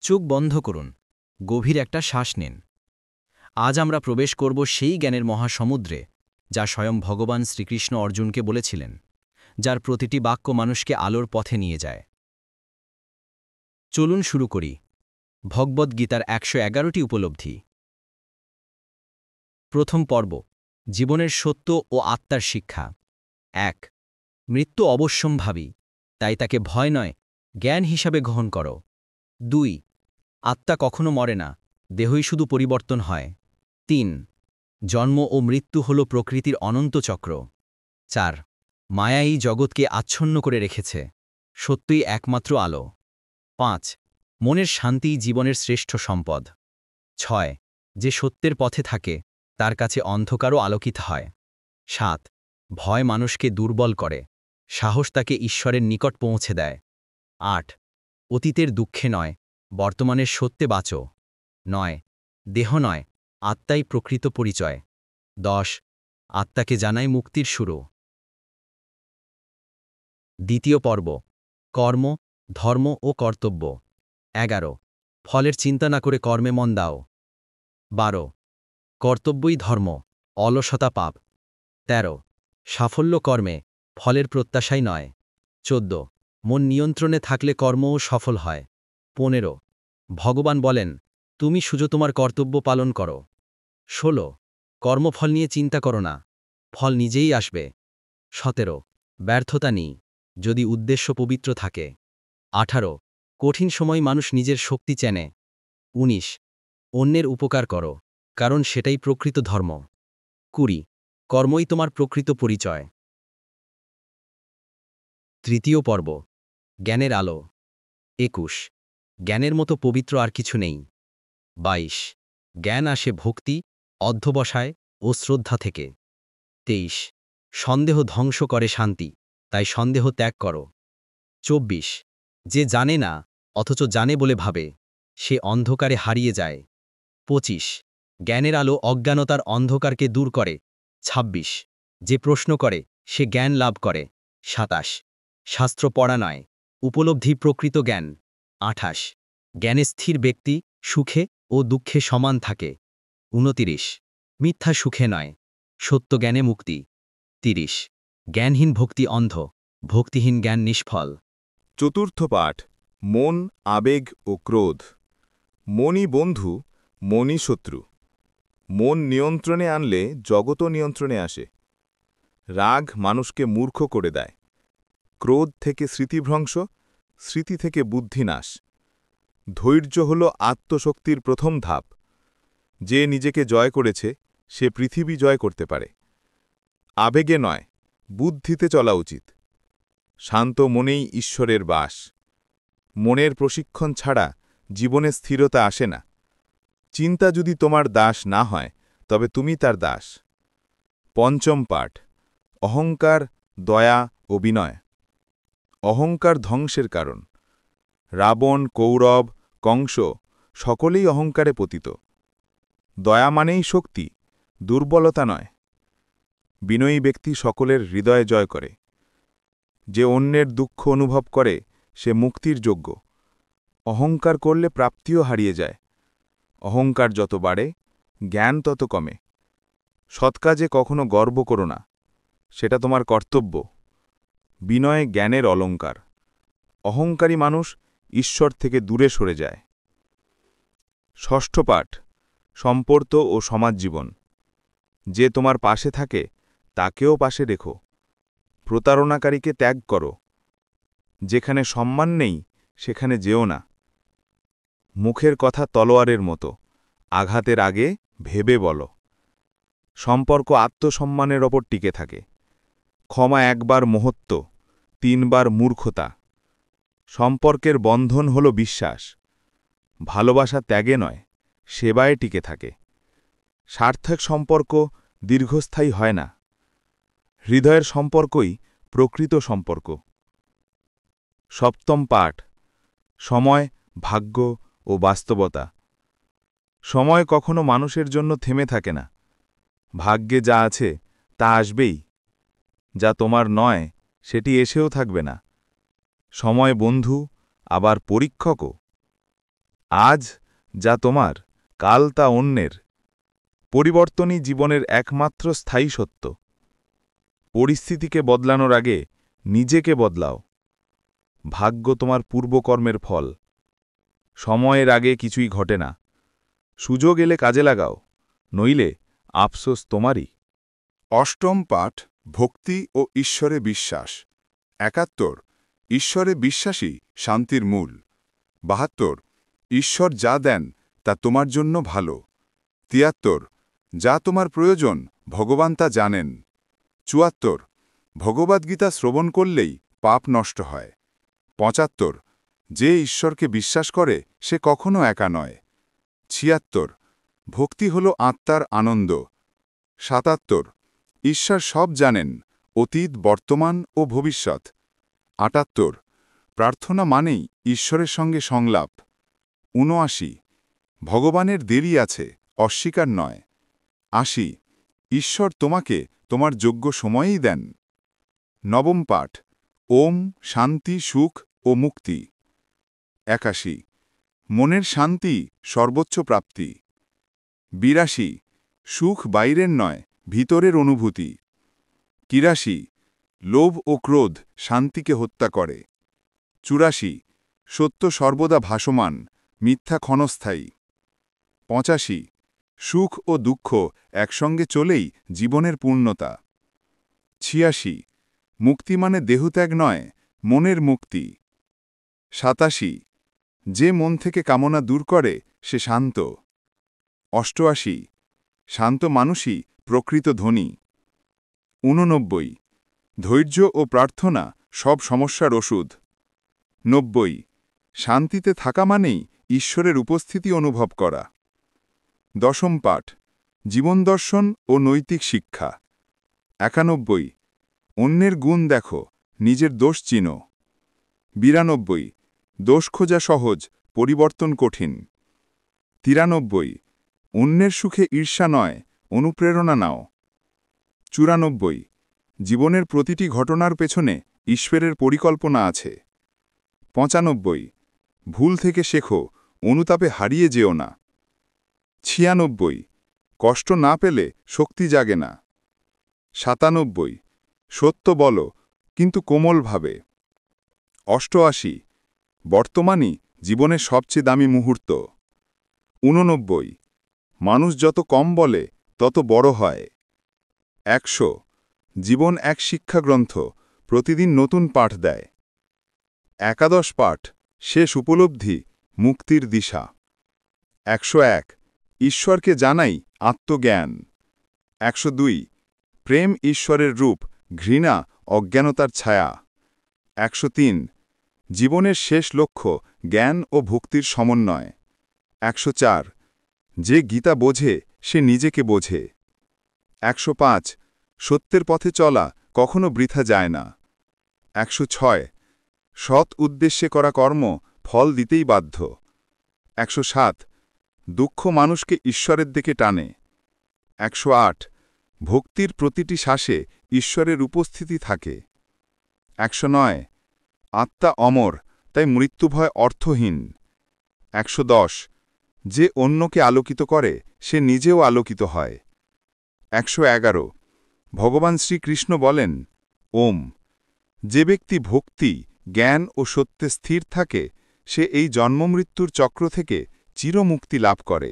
চোখ বন্ধ করুন, গভীর একটা শ্বাস নিন। আজ আমরা প্রবেশ করব সেই জ্ঞানের মহাসমুদ্রে, যা স্বয়ং ভগবান শ্রীকৃষ্ণ অর্জুনকে বলেছিলেন, যার প্রতিটি বাক্য মানুষকে আলোর পথে নিয়ে যায়। চলুন শুরু করি। ভগবদ্গীতার ১১১টি উপলব্ধি। প্রথম পর্ব, জীবনের সত্য ও আত্মার শিক্ষা। ১. মৃত্যু অবশ্যম্ভাবী, তাই তাকে ভয় নয়, জ্ঞান হিসাবে গ্রহণ করো। ২. আত্মা কখনো মরে না, দেহই শুধু পরিবর্তন হয়। ৩. জন্ম ও মৃত্যু হল প্রকৃতির অনন্ত চক্র। ৪. মায়া এই জগৎকে আচ্ছন্ন করে রেখেছে, সত্যই একমাত্র আলো। ৫. মনের শান্তিই জীবনের শ্রেষ্ঠ সম্পদ। ৬. যে সত্যের পথে থাকে তার কাছে অন্ধকারও আলোকিত হয়। ৭. ভয় মানুষকে দুর্বল করে, সাহস তাকে ঈশ্বরের নিকট পৌঁছে দেয়। ৮. অতীতের দুঃখে নয়, বর্তমানের সত্যে বাঁচো। ৯. দেহ নয়, আত্মাই প্রকৃত পরিচয়। ১০. আত্মাকে জানাই মুক্তির শুরু। দ্বিতীয় পর্ব, কর্ম, ধর্ম ও কর্তব্য। ১১. ফলের চিন্তা না করে কর্মে মন দাও। ১২. কর্তব্যই ধর্ম, অলসতা পাপ। ১৩. সাফল্য কর্মে, ফলের প্রত্যাশাই নয়। ১৪. মন নিয়ন্ত্রণে থাকলে কর্মও সফল হয়। ১৫. ভগবান বলেন, তুমি শুধু তোমার কর্তব্য পালন করো। ১৬. কর্মফল নিয়ে চিন্তা করো না, ফল নিজেই আসবে। ১৭. ব্যর্থতা নেই, যদি উদ্দেশ্য পবিত্র থাকে। ১৮. কঠিন সময় মানুষ নিজের শক্তি চেনে। ১৯. অন্যের উপকার করো, কারণ সেটাই প্রকৃত ধর্ম। ২০. কর্মই তোমার প্রকৃত পরিচয়। তৃতীয় পর্ব, জ্ঞানের আলো। ২১. জ্ঞানের মতো পবিত্র আর কিছু নেই। ২২. জ্ঞান আসে ভক্তি, অধ্যবসায় ও শ্রদ্ধা থেকে। ২৩. সন্দেহ ধ্বংস করে শান্তি, তাই সন্দেহ ত্যাগ করো। ২৪. যে জানে না অথচ জানে বলে ভাবে, সে অন্ধকারে হারিয়ে যায়। ২৫. জ্ঞানের আলো অজ্ঞানতার অন্ধকারকে দূর করে। ২৬. যে প্রশ্ন করে সে জ্ঞান লাভ করে। ২৭. শাস্ত্র পড়া নয়, উপলব্ধি প্রকৃত জ্ঞান। ২৮. জ্ঞানে স্থির ব্যক্তি সুখে ও দুঃখে সমান থাকে। ২৯. মিথ্যা সুখে নয়, সত্য জ্ঞানে মুক্তি। ৩০. জ্ঞানহীন ভক্তি অন্ধ, ভক্তিহীন জ্ঞান নিষ্ফল। চতুর্থ পাঠ, মন, আবেগ ও ক্রোধ। মনই বন্ধু, মনই শত্রু। মন নিয়ন্ত্রণে আনলে জগতও নিয়ন্ত্রণে আসে। রাগ মানুষকে মূর্খ করে দেয়। ক্রোধ থেকে স্মৃতিভ্রংশ, স্মৃতি থেকে বুদ্ধিনাশ। ধৈর্য হল আত্মশক্তির প্রথম ধাপ। যে নিজেকে জয় করেছে সে পৃথিবী জয় করতে পারে। আবেগে নয়, বুদ্ধিতে চলা উচিত। শান্ত মনেই ঈশ্বরের বাস। মনের প্রশিক্ষণ ছাড়া জীবনে স্থিরতা আসে না। চিন্তা যদি তোমার দাস না হয় তবে তুমি তার দাস। পঞ্চম পাঠ, অহংকার, দয়া ও বিনয়। অহংকার ধ্বংসের কারণ। রাবণ, কৌরব, কংস সকলেই অহংকারে পতিত। দয়া মানেই শক্তি, দুর্বলতা নয়। বিনয়ী ব্যক্তি সকলের হৃদয় জয় করে। যে অন্যের দুঃখ অনুভব করে সে মুক্তির যোগ্য। অহংকার করলে প্রাপ্তিও হারিয়ে যায়। অহংকার যত বাড়ে, জ্ঞান তত কমে। সৎকাজে কখনো গর্ব করো না, সেটা তোমার কর্তব্য। বিনয় জ্ঞানের অলংকার। অহংকারী মানুষ ঈশ্বর থেকে দূরে সরে যায়। ষষ্ঠ পাঠ, সম্পর্ক ও সমাজ জীবন। যে তোমার পাশে থাকে তাকেও পাশে রেখো। প্রতারণাকারীকে ত্যাগ করো। যেখানে সম্মান নেই সেখানে যেও না। মুখের কথা তলোয়ারের মতো, আঘাতের আগে ভেবে বলো। সম্পর্ক আত্মসম্মানের ওপর টিকে থাকে। ক্ষমা একবার মহত্ব, ৩ বার মূর্খতা। সম্পর্কের বন্ধন হল বিশ্বাস। ভালোবাসা ত্যাগে নয়, সেবায় টিকে থাকে। সার্থক সম্পর্ক দীর্ঘস্থায়ী হয় না। হৃদয়ের সম্পর্কই প্রকৃত সম্পর্ক। সপ্তম পাঠ, সময়, ভাগ্য ও বাস্তবতা। সময় কখনো মানুষের জন্য থেমে থাকে না। ভাগ্যে যা আছে তা আসবেই। যা তোমার নয় সেটি এসেও থাকবে না। সময় বন্ধু, আবার পরীক্ষকও। আজ যা তোমার কাল তা অন্যের পরিবর্তনই জীবনের একমাত্র স্থায়ী সত্য পরিস্থিতিকে বদলানোর আগে নিজেকে বদলাও ভাগ্য তোমার পূর্বকর্মের ফল সময়ের আগে কিছুই ঘটে না সুযোগ এলে কাজে লাগাও নইলে আফসোস তোমারই। অষ্টম পাঠ ভক্তি ও ঈশ্বরে বিশ্বাস ৭১ ঈশ্বরে বিশ্বাসী শান্তির মূল ৭২ ঈশ্বর যা দেন তা তোমার জন্য ভালো ৭৩ যা তোমার প্রয়োজন ভগবান তা জানেন ৭৪ ভগবদ্গীতা শ্রবণ করলেই পাপ নষ্ট হয় ৭৫ যে ঈশ্বরকে বিশ্বাস করে সে কখনো একা নয় ৭৬ ভক্তি হল আত্মার আনন্দ ৭৭ ঈশ্বর সব জানেন অতীত বর্তমান ও ভবিষ্যৎ ৭৮ প্রার্থনা মানেই ঈশ্বরের সঙ্গে সংলাপ ৭৯ ভগবানের দেরি আছে অস্বীকার নয় ৮০ ঈশ্বর তোমাকে তোমার যোগ্য সময়েই দেন। নবম পাঠ ওম শান্তি সুখ ও মুক্তি ৮১ মনের শান্তি সর্বোচ্চ প্রাপ্তি ৮২ সুখ বাইরের নয় ভিতরের অনুভূতি ৮৩ লোভ ও ক্রোধ শান্তিকে হত্যা করে ৮৪ সত্য সর্বদা ভাসমান মিথ্যা ক্ষণস্থায়ী ৮৫ সুখ ও দুঃখ একসঙ্গে চলেই জীবনের পূর্ণতা ৮৬ মুক্তি মানে দেহত্যাগ নয় মনের মুক্তি ৮৭ যে মন থেকে কামনা দূর করে সে শান্ত ৮৮ শান্ত মানুষই প্রকৃত ধনী ৮৯ ধৈর্য ও প্রার্থনা সব সমস্যার ওষুধ ৯০ শান্তিতে থাকা মানেই ঈশ্বরের উপস্থিতি অনুভব করা। দশম পাঠ জীবন দর্শন ও নৈতিক শিক্ষা ৯১ অন্যের গুণ দেখো নিজের দোষ চিনো ৯২ দোষ খোঁজা সহজ পরিবর্তন কঠিন ৯৩ অন্যের সুখে ঈর্ষা নয় অনুপ্রেরণা নাও ৯৪ জীবনের প্রতিটি ঘটনার পেছনে ঈশ্বরের পরিকল্পনা আছে ৯৫ ভুল থেকে শেখো অনুতাপে হারিয়ে যেও না ৯৬ কষ্ট না পেলে শক্তি জাগে না ৯৭ সত্য বলো কিন্তু কোমলভাবে ৮৮ বর্তমানই জীবনের সবচেয়ে দামি মুহূর্ত ৮৯ মানুষ যত কম বলে তত বড় হয় ১০০ জীবন এক শিক্ষাগ্রন্থ প্রতিদিন নতুন পাঠ দেয়। একাদশ পাঠ শেষ উপলব্ধি মুক্তির দিশা ১০১ ঈশ্বরকে জানাই আত্মজ্ঞান ১০২ প্রেম ঈশ্বরের রূপ ঘৃণা অজ্ঞানতার ছায়া ১০৩ জীবনের শেষ লক্ষ্য জ্ঞান ও ভক্তির সমন্বয় ১০৪ যে গীতা বোঝে সে নিজেকে বোঝে ১০৫ সত্যের পথে চলা কখনো বৃথা যায় না ১০৬ সৎ উদ্দেশ্যে করা কর্ম ফল দিতেই বাধ্য ১০৭ দুঃখ মানুষকে ঈশ্বরের দিকে টানে ১০৮ ভক্তির প্রতিটি শ্বাসে ঈশ্বরের উপস্থিতি থাকে ১০৯ আত্মা অমর তাই মৃত্যুভয় অর্থহীন ১১০ যে অন্যকে আলোকিত করে সে নিজেও আলোকিত হয় ১১১ ভগবান শ্রীকৃষ্ণ বলেন ওম যে ব্যক্তি ভক্তি জ্ঞান ও সত্যে স্থির থাকে সে এই জন্মমৃত্যুর চক্র থেকে চিরমুক্তি লাভ করে।